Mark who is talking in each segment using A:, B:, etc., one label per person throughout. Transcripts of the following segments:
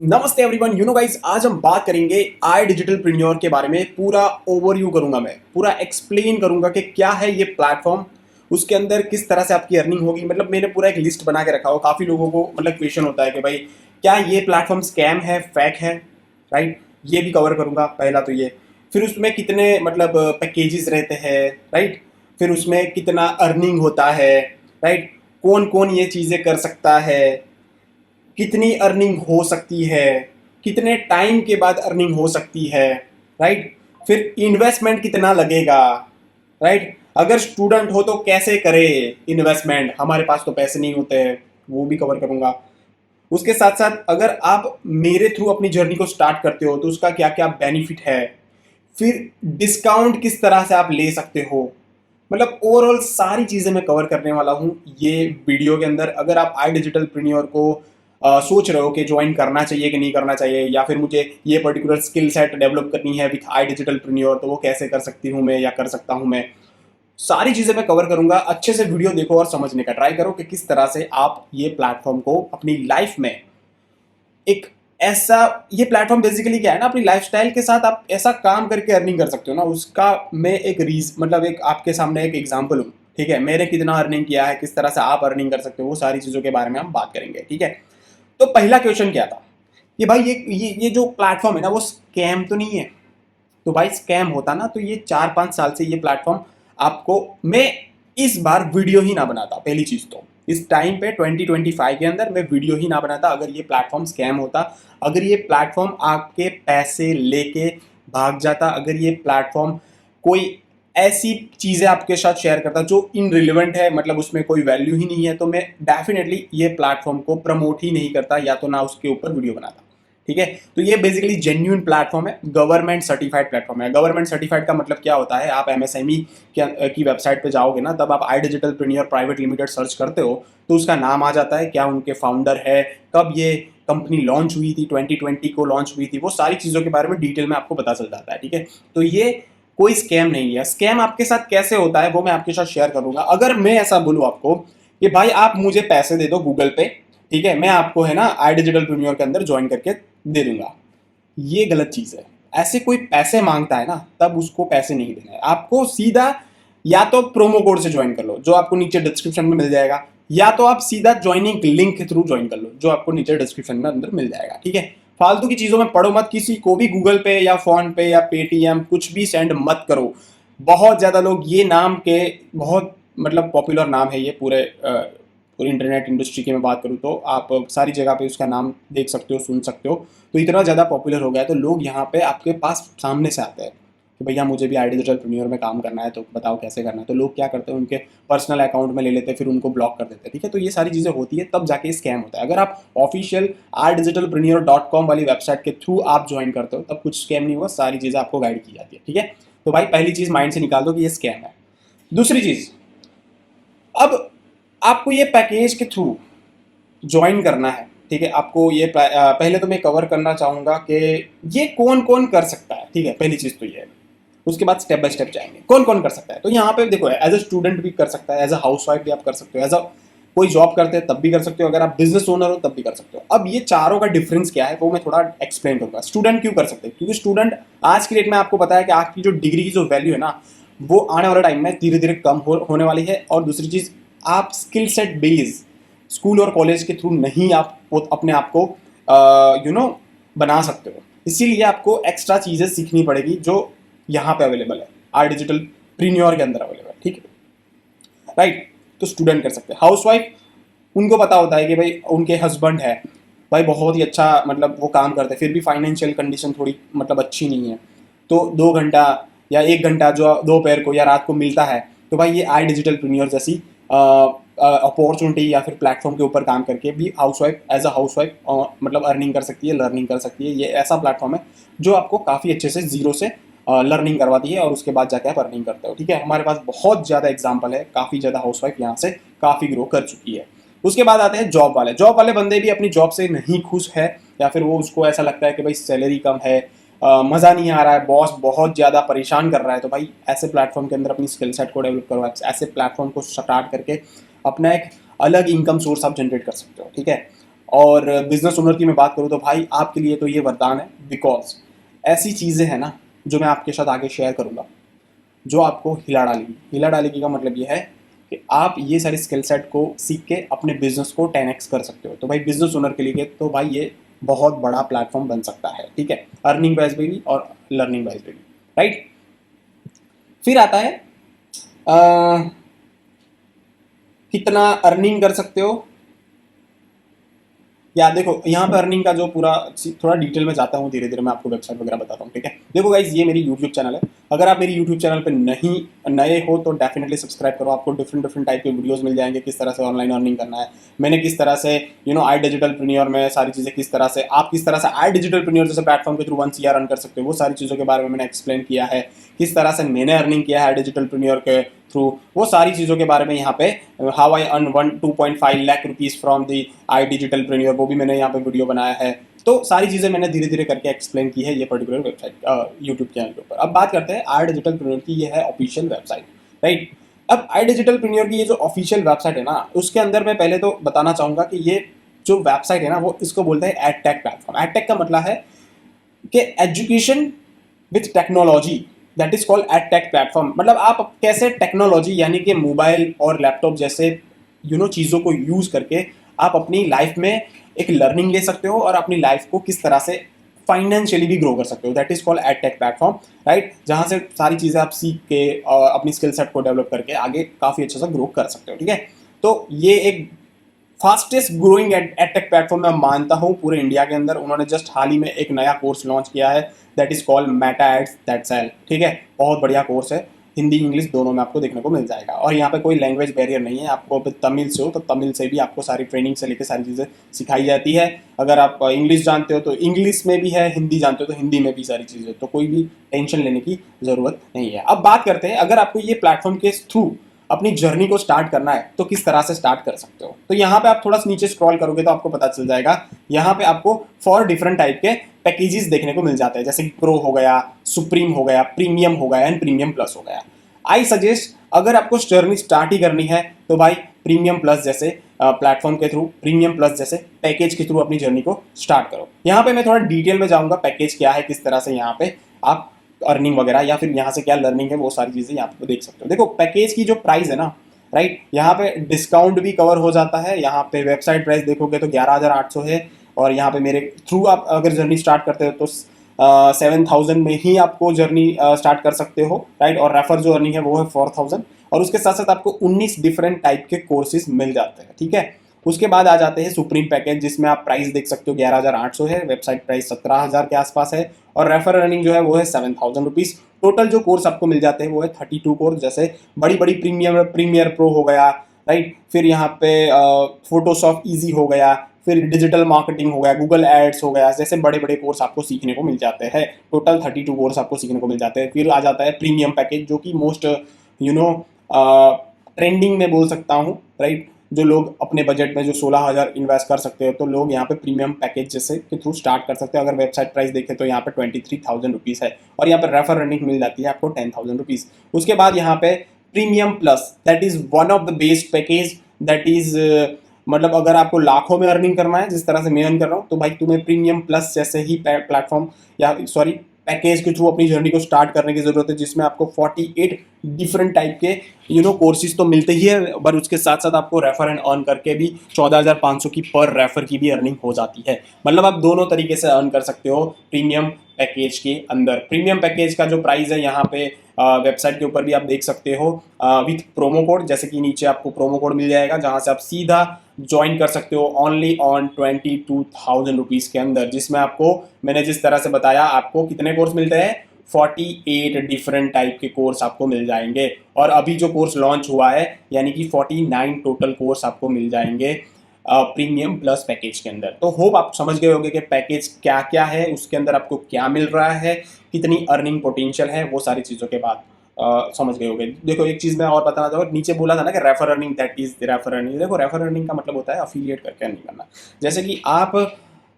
A: नमस्ते everyone, you know guys, आज हम बात करेंगे आई डिजिटल प्रीन्योर के बारे में। पूरा ओवरव्यू करूंगा, मैं पूरा एक्सप्लेन करूंगा कि क्या है ये प्लेटफॉर्म, उसके अंदर किस तरह से आपकी अर्निंग होगी। मतलब मैंने पूरा एक लिस्ट बना के रखा हो। काफ़ी लोगों को मतलब क्वेश्चन होता है कि भाई क्या ये प्लेटफॉर्म स्कैम है, फेक है, राइट। ये भी कवर करूंगा पहला तो ये। फिर उसमें कितने मतलब पैकेजेस रहते हैं, राइट। फिर उसमें कितना अर्निंग होता है, राइट। कौन कौन ये चीज़ें कर सकता है, कितनी अर्निंग हो सकती है, कितने टाइम के बाद अर्निंग हो सकती है, राइट। फिर इन्वेस्टमेंट कितना लगेगा, राइट। अगर स्टूडेंट हो तो कैसे करे इन्वेस्टमेंट, हमारे पास तो पैसे नहीं होते हैं, वो भी कवर करूंगा। उसके साथ साथ अगर आप मेरे थ्रू अपनी जर्नी को स्टार्ट करते हो तो उसका क्या क्या बेनिफिट है, फिर डिस्काउंट किस तरह से आप ले सकते हो। मतलब ओवरऑल सारी चीज़ें मैं कवर करने वाला हूँ ये वीडियो के अंदर। अगर आप आई डिजिटल प्रीन्योर को सोच रहे हो कि ज्वाइन करना चाहिए कि नहीं करना चाहिए, या फिर मुझे ये पर्टिकुलर स्किल सेट डेवलप करनी है विथ आई डिजिटल प्रीन्योर, तो वो कैसे कर सकती हूँ मैं या कर सकता हूँ मैं, सारी चीज़ें मैं कवर करूंगा। अच्छे से वीडियो देखो और समझने का ट्राई करो कि किस तरह से आप ये प्लेटफॉर्म को अपनी लाइफ में एक ऐसा, ये प्लेटफॉर्म बेसिकली क्या है ना, अपनी लाइफस्टाइल के साथ आप ऐसा काम करके अर्निंग कर सकते हो ना, उसका मैं एक रीज मतलब एक आपके सामने एक एग्जांपल हूँ। ठीक है, मैंने कितना अर्निंग किया है, किस तरह से आप अर्निंग कर सकते हो, वो सारी चीज़ों के बारे में हम बात करेंगे। ठीक है, तो पहला क्वेश्चन क्या था कि भाई ये जो प्लेटफॉर्म है ना वो स्कैम तो नहीं है। तो भाई स्कैम होता ना तो ये 4-5 साल से ये प्लेटफॉर्म आपको, मैं इस बार वीडियो ही ना बनाता। पहली चीज तो इस टाइम पे 2025 के अंदर मैं वीडियो ही ना बनाता अगर ये प्लेटफॉर्म स्कैम होता। अगर ये प्लेटफॉर्म आपके पैसे लेके भाग जाता, अगर ये प्लेटफॉर्म कोई ऐसी चीज़ें आपके साथ शेयर करता जो इनरिलेवेंट है, मतलब उसमें कोई वैल्यू ही नहीं है, तो मैं डेफिनेटली ये प्लेटफॉर्म को प्रमोट ही नहीं करता, या तो ना उसके ऊपर वीडियो बनाता। ठीक है, तो ये बेसिकली जेन्यून प्लेटफॉर्म है, गवर्नमेंट सर्टिफाइड प्लेटफॉर्म है। गवर्नमेंट सर्टिफाइड का मतलब क्या होता है, आप एमएसएमई की वेबसाइट पे जाओगे ना, तब आप आई डिजिटल प्रीनियर प्राइवेट लिमिटेड सर्च करते हो तो उसका नाम आ जाता है, क्या उनके फाउंडर है, कब ये कंपनी लॉन्च हुई थी, 2020 को लॉन्च हुई थी, वो सारी चीज़ों के बारे में डिटेल में आपको पता चल जाता है। ठीक है, तो ये कोई स्कैम नहीं है। स्कैम आपके साथ कैसे होता है वो मैं आपके साथ शेयर करूंगा। अगर मैं ऐसा बोलूँ आपको कि भाई आप मुझे पैसे दे दो गूगल पे, ठीक है, मैं आपको है ना आई डिजिटल प्रीमियर के अंदर ज्वाइन करके दे दूंगा, ये गलत चीज़ है। ऐसे कोई पैसे मांगता है ना, तब उसको पैसे नहीं देना है आपको। सीधा या तो प्रोमो कोड से ज्वाइन कर लो जो आपको नीचे डिस्क्रिप्शन में मिल जाएगा, या तो आप सीधा ज्वाइनिंग लिंक के थ्रू ज्वाइन कर लो जो आपको नीचे डिस्क्रिप्शन में अंदर मिल जाएगा। ठीक है, फालतू की चीज़ों में पढ़ो मत, किसी को भी गूगल पे या फोन पे या पेटीएम कुछ भी सेंड मत करो। बहुत ज़्यादा लोग ये नाम के, बहुत मतलब पॉपुलर नाम है ये पूरे पूरी इंटरनेट इंडस्ट्री की मैं बात करूँ तो आप सारी जगह पे उसका नाम देख सकते हो, सुन सकते हो। तो इतना ज़्यादा पॉपुलर हो गया है तो लोग यहाँ पे आपके पास सामने से आते हैं कि भैया मुझे भी आई डिजिटल प्रीमियर में काम करना है, तो बताओ कैसे करना है। तो लोग क्या करते हैं, उनके पर्सनल अकाउंट में ले लेते हैं, फिर उनको ब्लॉक कर देते हैं। ठीक है, तो ये सारी चीज़ें होती है, तब जाके स्कैम होता है। अगर आप ऑफिशियल idigitalpreneur.com वाली वेबसाइट के थ्रू आप ज्वाइन करते हो तब कुछ स्कैम नहीं हुआ, सारी चीज़ें आपको गाइड की जाती है। ठीक है, तो भाई पहली चीज़ माइंड से निकाल दो कि ये स्कैम है। दूसरी चीज़, अब आपको ये पैकेज के थ्रू ज्वाइन करना है। ठीक है, आपको ये पहले तो मैं कवर करना चाहूँगा कि ये कौन कौन कर सकता है। ठीक है, पहली चीज़ तो ये है, उसके बाद स्टेप बाय स्टेप जाएंगे कौन कौन कर सकता है। तो यहाँ पे देखो, एज अ स्टूडेंट भी कर सकता है, एज अ हाउस वाइफ भी आप कर सकते हो, एज अ कोई जॉब करते हैं तब भी कर सकते हो, अगर आप बिजनेस ओनर हो तब भी कर सकते हो। अब ये चारों का डिफरेंस क्या है वो मैं थोड़ा एक्सप्लेन करूंगा। स्टूडेंट क्यों कर सकते हैं, क्योंकि स्टूडेंट आज की डेट में आपको पता है कि आपकी जो डिग्री की जो वैल्यू है ना, वो आने वाले टाइम में धीरे धीरे कम होने वाली है। और दूसरी चीज़, आप स्किल सेट बेस स्कूल और कॉलेज के थ्रू नहीं आप अपने आप को बना सकते हो। इसीलिए आपको एक्स्ट्रा चीज़ें सीखनी पड़ेगी जो यहाँ पे अवेलेबल है, आर डिजिटल प्रीन्योर के अंदर अवेलेबल है। ठीक है, राइट। तो स्टूडेंट कर सकते हैं। हाउस वाइफ, उनको पता होता है कि भाई उनके हस्बैंड है, भाई बहुत ही अच्छा मतलब वो काम करते हैं, फिर भी फाइनेंशियल कंडीशन थोड़ी मतलब अच्छी नहीं है, तो 2 घंटा या 1 घंटा जो दोपहर को या रात को मिलता है, तो भाई ये आई डिजिटल प्रीमियर जैसी अपॉर्चुनिटी या फिर प्लेटफॉर्म के ऊपर काम करके भी housewife as a housewife मतलब अर्निंग कर सकती है, लर्निंग कर सकती है। ये ऐसा प्लेटफॉर्म है जो आपको काफ़ी अच्छे से जीरो से लर्निंग करवाती है और उसके बाद जाके आप अर्निंग करते हो। ठीक है, हमारे पास बहुत ज़्यादा एग्जाम्पल है, काफ़ी ज़्यादा हाउस वाइफ यहाँ से काफ़ी ग्रो कर चुकी है। उसके बाद आते हैं जॉब वाले। जॉब वाले बंदे भी अपनी जॉब से नहीं खुश है, या फिर वो उसको ऐसा लगता है कि भाई सैलरी कम है, मज़ा नहीं आ रहा है, बॉस बहुत ज़्यादा परेशान कर रहा है, तो भाई ऐसे प्लेटफॉर्म के अंदर अपनी स्किल सेट को डेवलप करो। ऐसे प्लेटफॉर्म को स्टार्ट करके अपना एक अलग इनकम सोर्स आप जनरेट कर सकते हो। ठीक है, और बिजनेस ओनर की मैं बात करूँ तो भाई आपके लिए तो ये वरदान है, बिकॉज ऐसी चीज़ें हैं ना जो मैं आपके साथ आगे शेयर करूँगा जो आपको हिला डालेगी का मतलब ये है कि आप ये सारे स्किल सेट को सीख के अपने बिजनेस को 10x कर सकते हो। तो भाई बिजनेस ओनर के लिए तो भाई ये बहुत बड़ा प्लेटफॉर्म बन सकता है, ठीक है, अर्निंग वाइज भी और लर्निंग वाइज भी, राइट। फिर आता है कितना अर्निंग कर सकते हो। या देखो यहाँ पे अर्निंग का जो पूरा थोड़ा डिटेल में जाता हूँ, धीरे धीरे मैं आपको वेबसाइट वगैरह बताता हूँ, ठीक है। देखो गाइज ये मेरी यूट्यूब चैनल है, अगर आप मेरी यूट्यूब चैनल पे नहीं नए हो तो डेफिनेटली सब्सक्राइब करो। आपको डिफरेंट डिफरेंट टाइप के वीडियोस मिल जाएंगे, किस तरह से ऑनलाइन अर्निंग करना है, मैंने किस तरह से आई डिजिटल प्रीनियर में सारी चीज़ें किस तरह से आप किस तरह से आई डिजिटल प्रीनियर जैसे प्लेटफॉर्म के थ्रू 1 CR अर्न कर सकते हो, वो सारी चीज़ों के बारे में मैंने एक्सप्लेन किया है। किस तरह से मैंने अर्निंग किया है डिजिटल प्रीनियर के थ्रू, वो सारी चीज़ों के बारे में यहाँ पे how I earn 2.5 lakh rupees from the I digital प्रीनियर, वो भी मैंने यहाँ पे वीडियो बनाया है। तो सारी चीज़ें मैंने धीरे धीरे करके एक्सप्लेन की है ये पर्टिकुलर वेबसाइट यूट्यूब चैनल के ऊपर। अब बात करते हैं आई डिजिटल प्रीनियर की, ये है ऑफिशियल वेबसाइट, राइट। अब आई डिजिटल प्रीनियर की ये जो ऑफिशियल वेबसाइट है ना, उसके अंदर मैं पहले तो बताना चाहूँगा कि ये जो वेबसाइट है ना वो इसको बोलते हैं एडटेक प्लेटफॉर्म। एडटेक का मतलब है कि education with technology, that is called edtech platform. मतलब आप कैसे टेक्नोलॉजी यानी कि मोबाइल और लैपटॉप जैसे चीज़ों को यूज़ करके आप अपनी लाइफ में एक लर्निंग ले सकते हो और अपनी लाइफ को किस तरह से फाइनेंशियली भी ग्रो कर सकते हो, that is called edtech platform, right. जहाँ से सारी चीज़ें आप सीख के अपनी स्किल सेट को डेवलप करके आगे काफ़ी अच्छे से ग्रो कर सकते हो, ठीक है। तो ये एक फास्टेस्ट ग्रोइंग एडटेक प्लेटफॉर्म मैं मानता हूँ पूरे इंडिया के अंदर। उन्होंने जस्ट हाल ही में एक नया कोर्स लॉन्च किया है, that is called Meta ads that sell, ठीक है। बहुत बढ़िया कोर्स है, हिंदी इंग्लिश दोनों में आपको देखने को मिल जाएगा। और यहाँ पे कोई लैंग्वेज बैरियर नहीं है, आपको तमिल से हो तो तमिल से भी आपको सारी ट्रेनिंग से लेकर सारी चीज़ें सिखाई जाती है। अगर आप इंग्लिश जानते हो तो इंग्लिश में भी है, हिंदी जानते हो तो हिंदी में भी सारी चीज़ें, तो कोई भी टेंशन लेने की ज़रूरत नहीं है। अब बात करते हैं अगर आपको ये प्लेटफॉर्म के थ्रू अपनी जर्नी को स्टार्ट करना है तो किस तरह से स्टार्ट कर सकते हो। तो यहाँ पे आप थोड़ा नीचे स्क्रॉल करोगे तो आपको पता चल जाएगा, यहाँ पे आपको 4 डिफरेंट टाइप के पैकेजेस देखने को मिल जाते हैं, जैसे कि प्रो हो गया, सुप्रीम हो गया, प्रीमियम हो गया एंड प्रीमियम प्लस हो गया। आई सजेस्ट अगर आपको जर्नी स्टार्ट ही करनी है तो भाई प्रीमियम प्लस जैसे प्लेटफॉर्म के थ्रू, प्रीमियम प्लस जैसे पैकेज के थ्रू अपनी जर्नी को स्टार्ट करो। यहाँ पे मैं थोड़ा डिटेल में जाऊँगा, पैकेज क्या है, किस तरह से यहाँ पे आप अर्निंग वगैरह या फिर यहाँ से क्या लर्निंग है, वो सारी चीज़ें यहाँ पे देख सकते हो। देखो पैकेज की जो प्राइस है ना, राइट, यहाँ पे डिस्काउंट भी कवर हो जाता है। यहाँ पे वेबसाइट प्राइस देखोगे तो 11,800 है, और यहाँ पे मेरे थ्रू आप अगर जर्नी स्टार्ट करते हो तो 7,000 में ही आपको जर्नी स्टार्ट कर सकते हो, राइट। और रेफर जो अर्निंग है वो है 4,000, और उसके साथ साथ आपको 19 डिफरेंट टाइप के कोर्सेज मिल जाते हैं, ठीक है। उसके बाद आ जाते हैं सुप्रीम पैकेज, जिसमें आप प्राइस देख सकते हो 11,800 है, वेबसाइट प्राइस 17,000 के आसपास है, और रेफर अर्निंग जो है वो है 7,000 रुपीज़। टोटल जो कोर्स आपको मिल जाते हैं वो है 32 कोर्स, जैसे बड़ी बड़ी प्रीमियर प्रो हो गया, राइट। फिर यहाँ पे फोटोशॉप ईजी हो गया, फिर डिजिटल मार्केटिंग हो गया, गूगल एड्स हो गया, जैसे बड़े बड़े कोर्स आपको सीखने को मिल जाते हैं। टोटल 32 कोर्स आपको सीखने को मिल जाते हैं। फिर आ जाता है प्रीमियम पैकेज, जो कि मोस्ट ट्रेंडिंग में बोल सकता हूँ, राइट। जो लोग अपने बजट में जो 16,000 इन्वेस्ट कर सकते हो, तो लोग यहाँ पे प्रीमियम पैकेज जैसे के थ्रू स्टार्ट कर सकते हैं। अगर वेबसाइट प्राइस देखें तो यहाँ पे 23,000 रुपीज़ है, और यहाँ पे रेफर अर्निंग मिल जाती है आपको 10,000 रुपीज़। उसके बाद यहाँ पे premium plus, that is one of the best package, that is मतलब अगर आपको लाखों में अर्निंग करना है जिस तरह से मैं अर्न कर रहा हूँ, तो भाई तुम्हें प्रीमियम प्लस जैसे ही प्लेटफॉर्म या सॉरी पैकेज के थ्रू अपनी जर्नी को स्टार्ट करने की जरूरत है, जिसमें आपको 48 डिफरेंट टाइप के कोर्सेज तो मिलते ही है, पर उसके साथ साथ आपको रेफर एंड अर्न करके भी 14,500 की पर रेफर की भी अर्निंग हो जाती है। मतलब आप दोनों तरीके से अर्न कर सकते हो प्रीमियम पैकेज के अंदर। प्रीमियम पैकेज का जो प्राइस है यहाँ पे वेबसाइट के ऊपर भी आप देख सकते हो विथ प्रोमो कोड, जैसे कि नीचे आपको प्रोमो कोड मिल जाएगा, जहाँ से आप सीधा ज्वाइन कर सकते हो ओनली ऑन 22,000 रुपीज़ के अंदर, जिसमें आपको मैंने जिस तरह से बताया आपको कितने कोर्स मिलते हैं, 48 डिफरेंट टाइप के कोर्स आपको मिल जाएंगे। और अभी जो कोर्स लॉन्च हुआ है यानी कि 49 टोटल कोर्स आपको मिल जाएंगे प्रीमियम प्लस पैकेज के अंदर। तो होप आप समझ गए होंगे कि पैकेज क्या क्या है, उसके अंदर आपको क्या मिल रहा है, कितनी अर्निंग पोटेंशियल है, वो सारी चीज़ों के बाद समझ गए होंगे। देखो एक चीज़ मैं और बताना चाहूँगा, नीचे बोला था ना कि refer earning, that is refer earning. देखो रेफर अर्निंग का मतलब होता है अफिलिएट करके अर्निंग करना। जैसे कि आप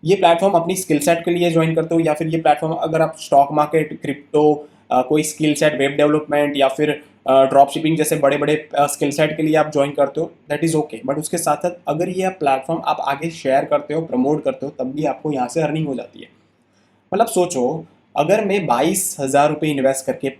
A: ये प्लेटफॉर्म अपनी स्किल सेट के लिए ज्वाइन करते हो, या फिर ये प्लेटफॉर्म अगर आप स्टॉक मार्केट, क्रिप्टो, कोई स्किल सेट, वेब डेवलपमेंट या फिर ड्रॉप शिपिंग जैसे बड़े बड़े स्किल सेट के लिए आप ज्वाइन करते हो, दैट इज़ ओके। बट उसके साथ साथ अगर ये प्लेटफॉर्म आप आगे शेयर करते हो, प्रमोट करते हो, तब भी आपको यहाँ से अर्निंग हो जाती है। मतलब सोचो, अगर मैं 22,000 रुपये इन्वेस्ट करके,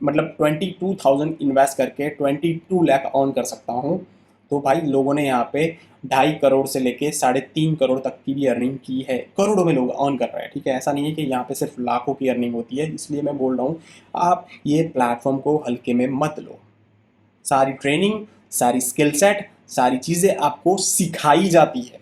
A: मतलब 22,000 इन्वेस्ट करके 22 लाख अर्न कर सकता हूँ, तो भाई लोगों ने यहाँ पे 2.5 करोड़ से लेके 3.5 करोड़ तक की भी अर्निंग की है। करोड़ों में लोग अर्न कर रहे हैं, ठीक है। ऐसा नहीं है कि यहाँ पे सिर्फ लाखों की अर्निंग होती है। इसलिए मैं बोल रहा हूँ, आप ये प्लेटफॉर्म को हल्के में मत लो। सारी ट्रेनिंग, सारी स्किल सेट, सारी चीज़ें आपको सिखाई जाती है,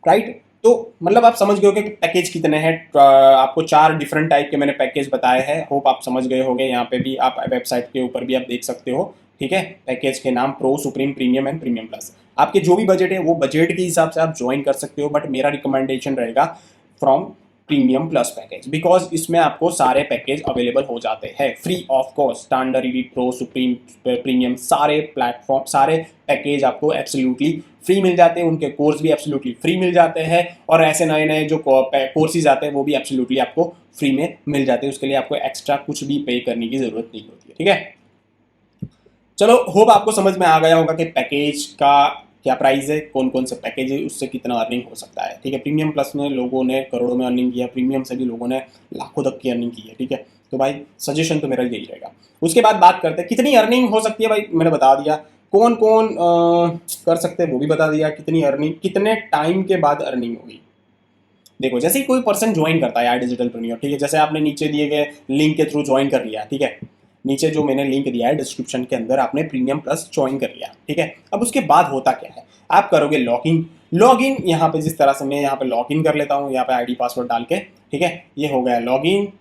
A: राइट। तो मतलब आप समझ गए होंगे कि पैकेज कितने हैं। आपको 4 डिफरेंट टाइप के मैंने पैकेज बताए हैं। होप आप समझ गए होंगे। यहाँ पे भी आप वेबसाइट के ऊपर भी आप देख सकते हो, ठीक है। पैकेज के नाम pro, supreme, premium and premium plus. आपके जो भी बजट है वो बजट के हिसाब से आप ज्वाइन कर सकते हो, बट मेरा रिकमेंडेशन रहेगा from premium plus package, because इसमें आपको सारे पैकेज अवेलेबल हो जाते हैं free of cost. Standard, elite, pro, supreme, premium, सारे प्लेटफॉर्म, सारे पैकेज आपको एब्सोल्युटली फ्री मिल जाते हैं। उनके कोर्स भी एब्सोल्युटली फ्री मिल जाते हैं, और ऐसे नए नए जो कोर्सेज आते हैं वो भी एब्सोल्युटली आपको फ्री में मिल जाते हैं। उसके लिए आपको एक्स्ट्रा कुछ भी पे करने की जरूरत नहीं होती है, ठीक है। चलो, होप आपको समझ में आ गया होगा कि पैकेज का क्या प्राइस है, कौन कौन से पैकेज है, उससे कितना अर्निंग हो सकता है, ठीक है। प्रीमियम प्लस में लोगों ने करोड़ों में अर्निंग किया, प्रीमियम से भी लोगों ने लाखों तक की अर्निंग की है, ठीक है। तो भाई सजेशन तो मेरा यही रहेगा। उसके बाद बात करते हैं कितनी अर्निंग हो सकती है। भाई मैंने बता दिया कौन कौन कर सकते हैं, वो भी बता दिया। कितनी अर्निंग, कितने टाइम के बाद अर्निंग होगी। देखो, जैसे ही कोई पर्सन ज्वाइन करता है यार डिजिटलप्रेन्योर, ठीक है, जैसे आपने नीचे दिए गए लिंक के थ्रू ज्वाइन कर लिया, ठीक है। नीचे जो मैंने लिंक दिया है डिस्क्रिप्शन के अंदर, आपने प्रीमियम प्लस ज्वाइन कर लिया, ठीक है। अब उसके बाद होता क्या है, आप करोगे लॉगिन। लॉगिन यहाँ पे जिस तरह से मैं यहाँ पे लॉगिन कर लेता हूँ, यहाँ पे आईडी पासवर्ड डाल के, ठीक है, ये हो गया लॉगिन।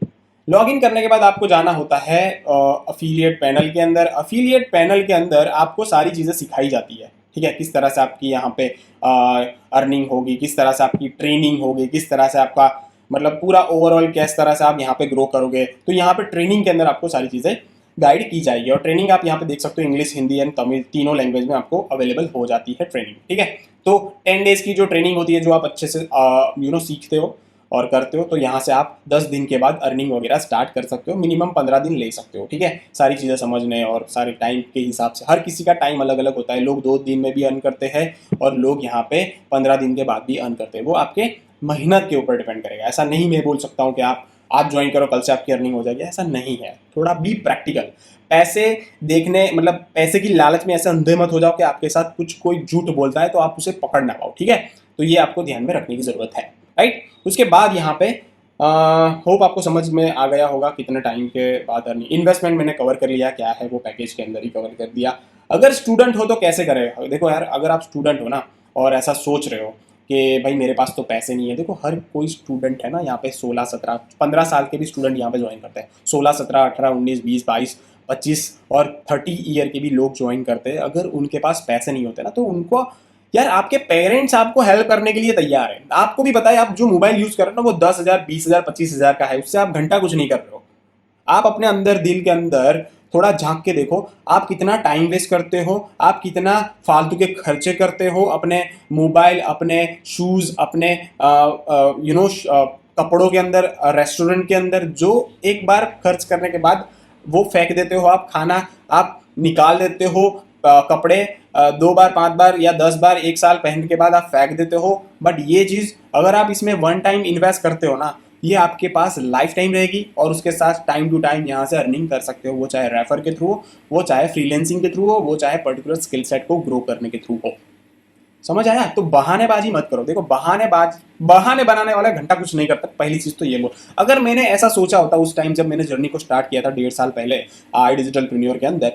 A: लॉगिन करने के बाद आपको जाना होता है अफिलिएट पैनल के अंदर। अफिलिएट पैनल के अंदर आपको सारी चीज़ें सिखाई जाती है, ठीक है। किस तरह से आपकी यहाँ पे अर्निंग होगी, किस तरह से आपकी ट्रेनिंग होगी, किस तरह से आपका मतलब पूरा ओवरऑल किस तरह से आप यहाँ पे ग्रो करोगे। तो यहाँ पे ट्रेनिंग के अंदर आपको सारी चीज़ें गाइड की जाएगी, और ट्रेनिंग आप यहाँ पे देख सकते हो इंग्लिश, हिंदी एंड तमिल तीनों लैंग्वेज में आपको अवेलेबल हो जाती है ट्रेनिंग, ठीक है। तो 10 डेज की जो ट्रेनिंग होती है, जो आप अच्छे से सीखते हो और करते हो, तो यहाँ से आप 10 दिन के बाद अर्निंग वगैरह स्टार्ट कर सकते हो। मिनिमम 15 दिन ले सकते हो, ठीक है, सारी चीज़ें समझने और सारे टाइम के हिसाब से। हर किसी का टाइम अलग अलग होता है। लोग 2 दिन में भी अर्न करते हैं, और लोग यहाँ पे 15 दिन के बाद भी अर्न करते हैं। वो आपके मेहनत के ऊपर डिपेंड करेगा। ऐसा नहीं मैं बोल सकता हूँ कि आप आज ज्वाइन करो कल से आपकी अर्निंग हो जाएगी, ऐसा नहीं है। थोड़ा बी प्रैक्टिकल। पैसे देखने, मतलब पैसे की लालच में ऐसे अंधे मत हो जाओ कि आपके साथ कुछ कोई झूठ बोलता है तो आप उसे पकड़ ना पाओ, ठीक है। तो ये आपको ध्यान में रखने की जरूरत है, राइट। उसके बाद यहाँ पे होप आपको समझ में आ गया होगा कितने टाइम के बाद अर्निंग। इन्वेस्टमेंट मैंने कवर कर लिया, क्या है वो पैकेज के अंदर ही कवर कर दिया। अगर स्टूडेंट हो तो कैसे करें। देखो यार, अगर आप स्टूडेंट हो ना और ऐसा सोच रहे हो कि भाई मेरे पास तो पैसे नहीं है, देखो हर कोई स्टूडेंट है ना यहाँ पे 16, 17, 15 साल के भी स्टूडेंट यहाँ पे ज्वाइन करते हैं। 16, 17, 18, 19, 20, 22, 25 और 30 ईयर के भी लोग ज्वाइन करते हैं। अगर उनके पास पैसे नहीं होते ना, तो उनको यार, आपके पेरेंट्स आपको हेल्प करने के लिए तैयार है। आपको भी पता है, आप जो मोबाइल यूज कर रहे हो ना वो 10,000, 20,000, 25,000 का है, उससे आप घंटा कुछ नहीं कर रहे हो। आप अपने अंदर, दिल के अंदर थोड़ा झांक के देखो, आप कितना टाइम वेस्ट करते हो, आप कितना फालतू के खर्चे करते हो अपने मोबाइल, अपने शूज, अपने कपड़ों के अंदर, रेस्टोरेंट के अंदर, जो एक बार खर्च करने के बाद वो फेंक देते हो। आप खाना आप निकाल देते हो, कपड़े 2 बार, 5 बार या 10 बार एक साल पहनने के बाद आप फेंक देते हो। बट ये चीज़ अगर आप इसमें वन टाइम इन्वेस्ट करते हो ना, ये आपके पास लाइफ टाइम रहेगी, और उसके साथ टाइम टू टाइम यहाँ से अर्निंग कर सकते हो। वो चाहे रेफर के थ्रू हो, वो चाहे फ्रीलैंसिंग के थ्रू हो, वो चाहे पर्टिकुलर स्किल सेट को ग्रो करने के थ्रू हो। समझ आया। तो बहानेबाजी मत करो। देखो, बहाने बनाने वाला घंटा कुछ नहीं करता। पहली चीज तो ये बोल, अगर मैंने ऐसा सोचा होता उस टाइम जब मैंने जर्नी को स्टार्ट किया था 1.5 साल पहले आई डिजिटलप्रेन्योर के अंदर,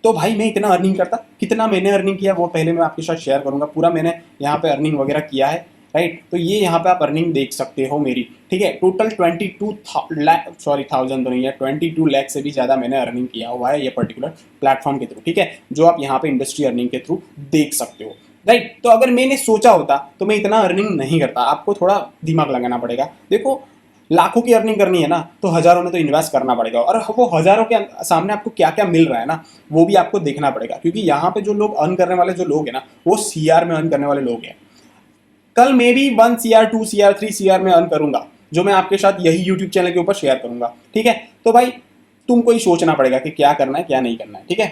A: तो भाई मैं इतना अर्निंग करता। कितना मैंने अर्निंग किया वो पहले मैं आपके साथ शेयर करूंगा। पूरा मैंने यहाँ पे अर्निंग वगैरह किया है, राइट। तो ये यहाँ पे आप अर्निंग देख सकते हो मेरी, ठीक है। टोटल 22,000 तो नहीं है, 22 लाख से भी ज़्यादा मैंने अर्निंग किया हुआ है ये पर्टिकुलर प्लेटफॉर्म के थ्रू, ठीक है, जो आप यहाँ पे इंडस्ट्री अर्निंग के थ्रू देख सकते हो, राइट। तो अगर मैंने सोचा होता तो मैं इतना अर्निंग नहीं करता। आपको थोड़ा दिमाग लगाना पड़ेगा। देखो, लाखों की अर्निंग करनी है ना, तो हजारों में तो इन्वेस्ट करना पड़ेगा, और वो हजारों के सामने आपको क्या क्या मिल रहा है ना, वो भी आपको देखना पड़ेगा। क्योंकि यहाँ पे जो लोग अर्न करने वाले जो लोग हैं ना, वो CR में अर्न करने वाले लोग हैं। कल मे भी 1 CR, 2 CR, 3 CR में अर्न करूंगा, जो मैं आपके साथ यही यूट्यूब चैनल के ऊपर शेयर करूंगा, ठीक है। तो भाई तुमको ही सोचना पड़ेगा कि क्या करना है क्या नहीं करना है, ठीक है।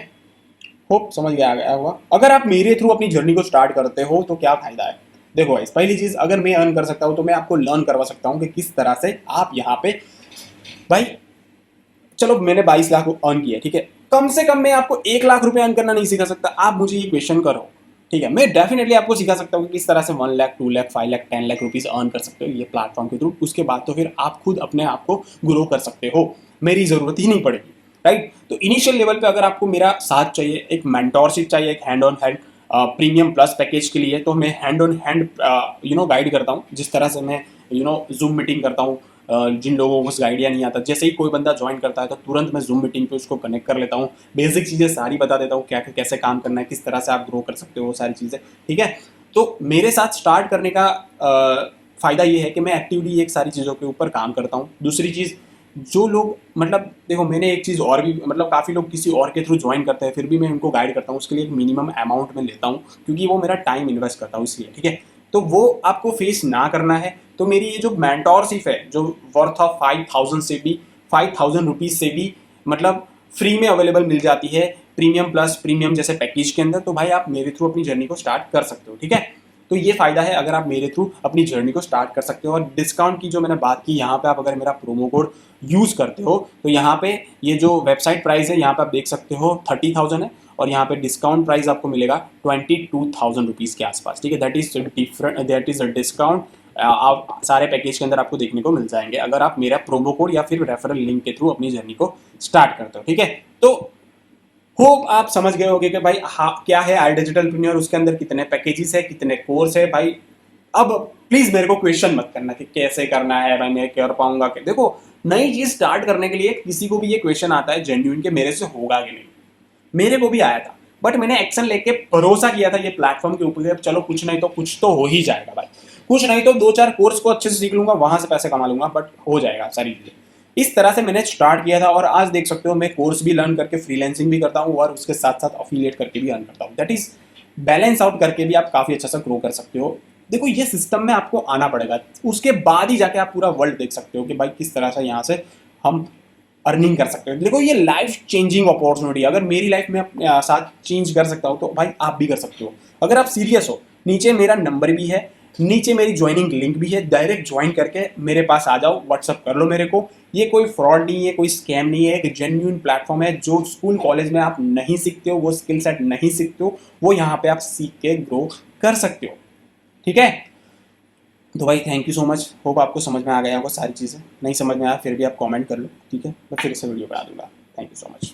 A: होप समझ गया होगा। अगर आप मेरे थ्रू अपनी जर्नी को स्टार्ट करते हो तो क्या फायदा है। देखो गाइस, पहली चीज, अगर मैं अर्न कर सकता हूँ तो मैं आपको लर्न करवा सकता हूँ कि किस तरह से आप यहाँ पे, भाई चलो मैंने 22 लाख अर्न किया, ठीक है, कम से कम मैं आपको 1 लाख रुपए अर्न करना नहीं सिखा सकता। आप मुझे ये क्वेश्चन करो, ठीक है, मैं डेफिनेटली आपको सिखा सकता हूँ कि किस तरह से 1 लाख 2 लाख 5 लाख 10 लाख रुपीज अर्न कर सकते हो ये प्लेटफॉर्म के थ्रू। उसके बाद तो फिर आप खुद अपने आप को ग्रो कर सकते हो, मेरी जरूरत ही नहीं पड़ेगी, राइट। तो इनिशियल लेवल पे अगर आपको मेरा साथ चाहिए, एक मेंटोरशिप चाहिए, एक hand on hand premium plus package के लिए, तो मैं हैंड ऑन हैंड गाइड करता हूँ। जिस तरह से मैं जूम मीटिंग करता हूँ, जिन लोगों को उसका आइडिया नहीं आता, जैसे ही कोई बंदा ज्वाइन करता है तो तुरंत मैं जूम मीटिंग पे उसको कनेक्ट कर लेता हूँ, बेसिक चीज़ें सारी बता देता हूँ, क्या कैसे काम करना है, किस तरह से आप ग्रो कर सकते हो, वो सारी चीज़ें, ठीक है। तो मेरे साथ स्टार्ट करने का फ़ायदा ये है कि मैं एक्टिवली एक सारी चीज़ों के ऊपर काम करता हूँ। दूसरी चीज़, जो लोग मतलब देखो, मैंने एक चीज़ और भी, मतलब काफ़ी लोग किसी और के थ्रू ज्वाइन करते हैं, फिर भी मैं उनको गाइड करता हूँ, उसके लिए एक मिनिमम अमाउंट में लेता हूँ, क्योंकि वो मेरा टाइम इन्वेस्ट करता हूँ इसलिए, ठीक है। तो वो आपको फेस ना करना है तो मेरी ये जो मेंटोरशिप है, जो वर्थ ऑफ 5,000 से भी, 5,000 रुपीज़ से भी मतलब फ्री में अवेलेबल मिल जाती है, प्रीमियम प्लस प्रीमियम जैसे पैकेज के अंदर। तो भाई आप मेरे थ्रू अपनी जर्नी को स्टार्ट कर सकते हो, ठीक है। तो ये फायदा है अगर आप मेरे थ्रू अपनी जर्नी को स्टार्ट कर सकते हो। और डिस्काउंट की जो मैंने बात की, यहाँ पे आप अगर मेरा प्रोमो कोड यूज़ करते हो तो यहाँ पे ये जो वेबसाइट प्राइस है यहाँ पे आप देख सकते हो 30,000 है, और यहाँ पे डिस्काउंट प्राइस आपको मिलेगा 22,000 रुपीज़ के आसपास, ठीक है। दैट इज अ डिस्काउंट आप सारे पैकेज के अंदर आपको देखने को मिल जाएंगे अगर आप मेरा प्रोमो कोड या फिर रेफरल लिंक के थ्रू अपनी जर्नी को स्टार्ट करते हो, ठीक है। तो होप आप समझ गए होंगे कि भाई हाँ क्या है आई डिजिटल प्रीमियर, उसके अंदर कितने पैकेजेस है, कितने कोर्स है। भाई अब प्लीज मेरे को क्वेश्चन मत करना कि कैसे करना है, भाई मैं कर पाऊंगा कि, देखो नई चीज स्टार्ट करने के लिए किसी को भी ये क्वेश्चन आता है जेन्युइन के मेरे से होगा कि नहीं। मेरे को भी आया था, बट मैंने एक्शन लेके भरोसा किया था ये प्लेटफॉर्म के ऊपर, चलो कुछ नहीं तो कुछ तो हो ही जाएगा भाई, कुछ नहीं तो 2-4 कोर्स को अच्छे से सीख लूंगा, वहां से पैसे कमा लूंगा, बट हो जाएगा सारी चीजें। इस तरह से मैंने स्टार्ट किया था, और आज देख सकते हो मैं कोर्स भी लर्न करके फ्रीलैंसिंग भी करता हूँ, और उसके साथ साथ अफिलिएट करके भी अर्न करता हूँ। दैट इज बैलेंस आउट करके भी आप काफी अच्छा सा ग्रो कर सकते हो। देखो ये सिस्टम में आपको आना पड़ेगा, उसके बाद ही जाके आप पूरा वर्ल्ड देख सकते हो कि भाई किस तरह से यहाँ से हम अर्निंग कर सकते हो। देखो ये लाइफ चेंजिंग अपॉर्चुनिटी, अगर मेरी लाइफ में अपने साथ चेंज कर सकता हूँ तो भाई आप भी कर सकते हो। अगर आप सीरियस हो, नीचे मेरा नंबर भी है, नीचे मेरी ज्वाइनिंग लिंक भी है, डायरेक्ट ज्वाइन करके मेरे पास आ जाओ, व्हाट्सअप कर लो मेरे को। ये कोई फ्रॉड नहीं है, कोई स्कैम नहीं है, एक जेन्युइन प्लेटफॉर्म है। जो स्कूल कॉलेज में आप नहीं सीखते हो, वो स्किल सेट नहीं सीखते हो, वो यहाँ पे आप सीख के ग्रो कर सकते हो, ठीक है। तो भाई thank you so much, hope आपको समझ में आ गया होगा सारी चीज़ें। नहीं समझ में आया फिर भी आप कमेंट कर लो, ठीक है, मैं फिर से वीडियो बना दूंगा। Thank you so much.